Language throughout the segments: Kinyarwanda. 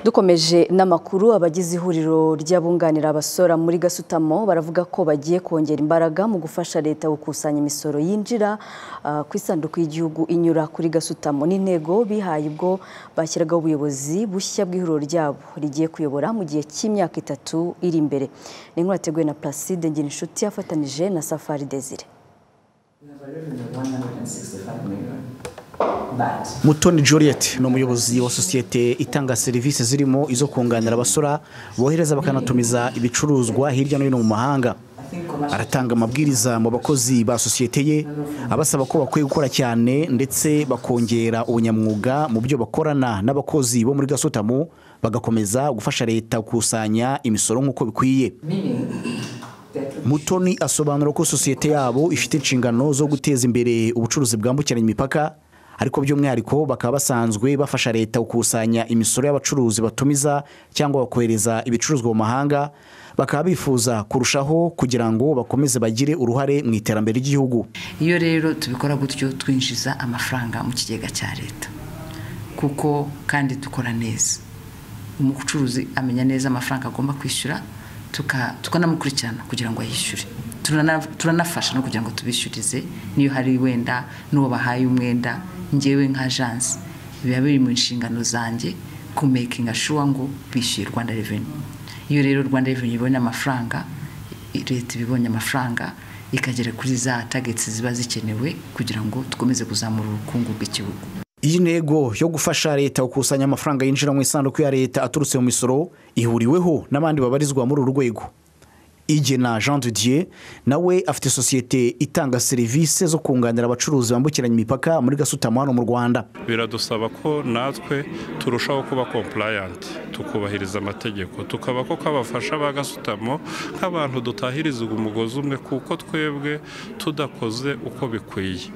Dukomeje n'amakuru, abagize ihuriro ry'abunganira abasora muri Gasutamo baravuga ko bagiye kongera imbaraga mu gufasha leta gukusanya imisoro yinjira ku isanduku y'igihugu inyura kuri Gasutamo. N'intego bihaye ubwo bashyiragaho ubuyobozi bushya bw'ihuriro ryabo rigiye kuyobora mu gihe cy'imyaka 3 iri imbere. Ni inkuru yateguwe na Placide Ngirinshuti afatanije na Safari Desire. Mutoni Juliet ni umuyobozi wa sosiyete itanga serivisi zirimo izo kunganira abasora bohereza bakanatumiza ibicuruzwa hirya no hino mu mahanga. Aratanga amabwiriza mu bakozi ba sosiyete ye abasaba ko bakwiye gukora cyane ndetse bakongera ubunyamwuga mu byo bakorana n'abakozi bo muri Gasutamo bagakomeza gufasha leta gukusanya imisoro nk'uko bikwiye. Mutoni asobanura ko sosiyete yabo ifite inshingano zo guteza imbere ubucuruzi bwambukiranya imipaka, ariko by'umwihariko bakaba basanzwe bafasha leta gukusanya imisoro y'abacuruzi batumiza cyangwa bakohereza ibicuruzwa mu mahanga, bakaba bifuza kurushaho kugira ngo bakomeze bagire uruhare mu iterambere ry'igihugu. Iyo rero tubikora gutyo twinjiza amafaranga mu kigega cya leta, kuko kandi dukora neza. Umucuruzi amenya neza amafaranga agomba kwishyura, tukanamukurikirana kugira ngo ayishyure. Turanafasha no kugira ngo tubishyurize niyo hari wenda n'uwo bahaye umwenda. Ngewe nka agence biba biri mu nshingano zanjye ku making sure ngo bishyuye Rwanda Revenue. Iyo rero Rwanda Revenue ibonye amafaranga, leta ibonye amafaranga ikagera kuri za targets ziba zikenewe kugira ngo tukomeze kuzamura ubukungu bw'igihugu. Iyi ntego yo gufasha leta gukusanya amafaranga yinjira mu isanduku ya leta aturutse mu misoro ihuriweho n'abandi babarizwa muri uru rwego. Igena Jean de Dieu nawe afite sosiyete itanga serivisi zo kunganira abacuruzi bambukiranya imipaka muri Gasutamo hano mu Rwanda. Biradusaba ko natwe turushaho kuba compliant, tukubahiriza amategeko, tukaba ko kabafasha ba Gasutamo nk'abantu dutahiriza umugozi umwe, kuko twebwe tudakoze uko bikwiye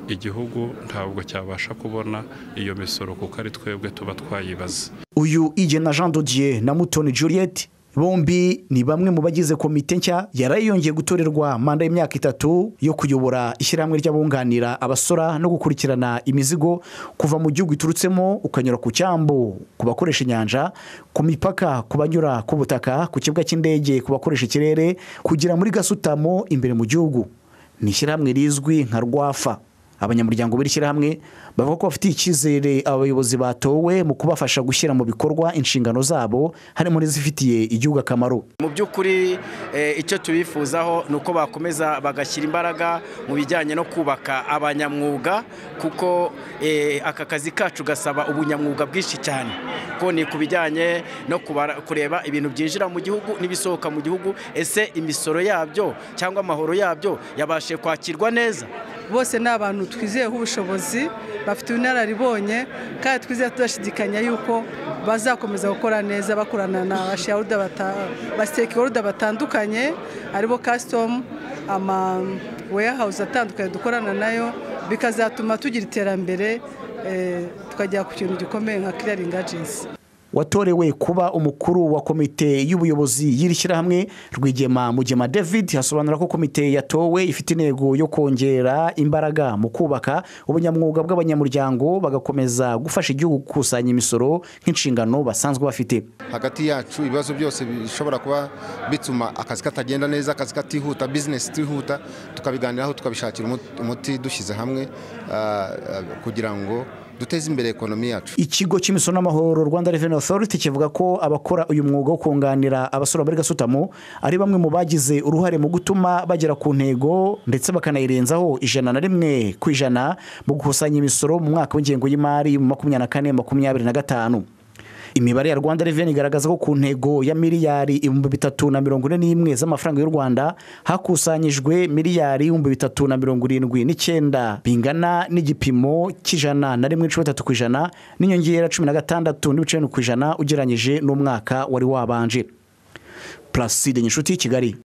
igihugu ntabwo cyabasha kubona iyo misoro kuko ari twebwe tuba twayibaza. Uyu Igena Jean de Dieu na Mutoni Juliet bombi ni bamwe mu bagize komite nshya yarayongeye gutorerwa manda y'imyaka 3 yo kuyobora ishyirahamwe ry'abunganira abasora no gukurikirana imizigo kuva mu gihugu iturutsemo ukanyura ku cyambo ku bakoresha inyanja, ku mipaka ku banyura ku butaka, ku kibuga cy'indege ku bakoresha ikirere, kugira muri Gasutamo imbere mu gihugu. Ni ishyirahamwe rizwi nka Rwafa. Abanyamuryango b'ishyirahamwe bavuga ko bafite icyizere abayobozi batowe mu kubafasha gushyira mu bikorwa inshingano zabo harimo n'izifitiye igihugu akamaro. Mu by'ukuri icyo tubifuzaho nuko bakomeza bagashyira imbaraga mu bijyanye no kubaka abanyamwuga, kuko aka kazi kacu gasaba ubunyamwuga bwinshi cyane, ko ni kubijyanye no kureba ibintu byinjira mu gihugu n'ibisohoka mu gihugu, ese imisoro yabyo cyangwa amahoro yabyo yabashe kwakirwa neza. Bose ni abantu twizeyeho ubushobozi, bafite ubunararibonye, kandi twizeye tudashidikanya yuko bazakomeza gukora neza bakorana na stakeholder batandukanye, aribo custom, ama warehouse atandukanye dukorana nayo, bikazatuma tugira iterambere tukajya ku kintu gikomeye nka clearing agency. Watorewe kuba umukuru wa komite y'ubuyobozi y'ishyirahamwe Rwigema Mugema David hasobanura ko komite yatowe ifite intego yo kongera imbaraga mu kubaka ubunyamwuga bw'abanyamuryango bagakomeza gufasha igihugu gukusanya imisoro nk'inshingano basanzwe bafite. Hagati yacu ibibazo byose bishobora kuba bituma akazi katagenda neza, akazi katihuta, business tihuta, tukabiganiraho tukabishakira umuti dushyize hamwe kugira ngo duteze imbere ekonomi yacu. Ikigo cy'imisoro n'amahoro Rwanda Revenue Authority kivuga ko abakora uyu mwuga wo kunganira abasora muri Gasutamo ari bamwe mu bagize uruhare mu gutuma bagera ku ntego ndetse bakanayirenzaho 101% mu gukusanya imisoro mu mwaka w'ingengo y'imari 24-25. Imibare ya Rwanda Revenue igaragaza ko ku ntego ya miliyari 341 z'amafaranga y'u Rwanda hakusanyijwe miliyari 379 bingana n'igipimo cy'101.3% n'inyongera 16.9% ugereranyije n'umwaka wari wabanje. Placide Ngirinshuti, Kigali.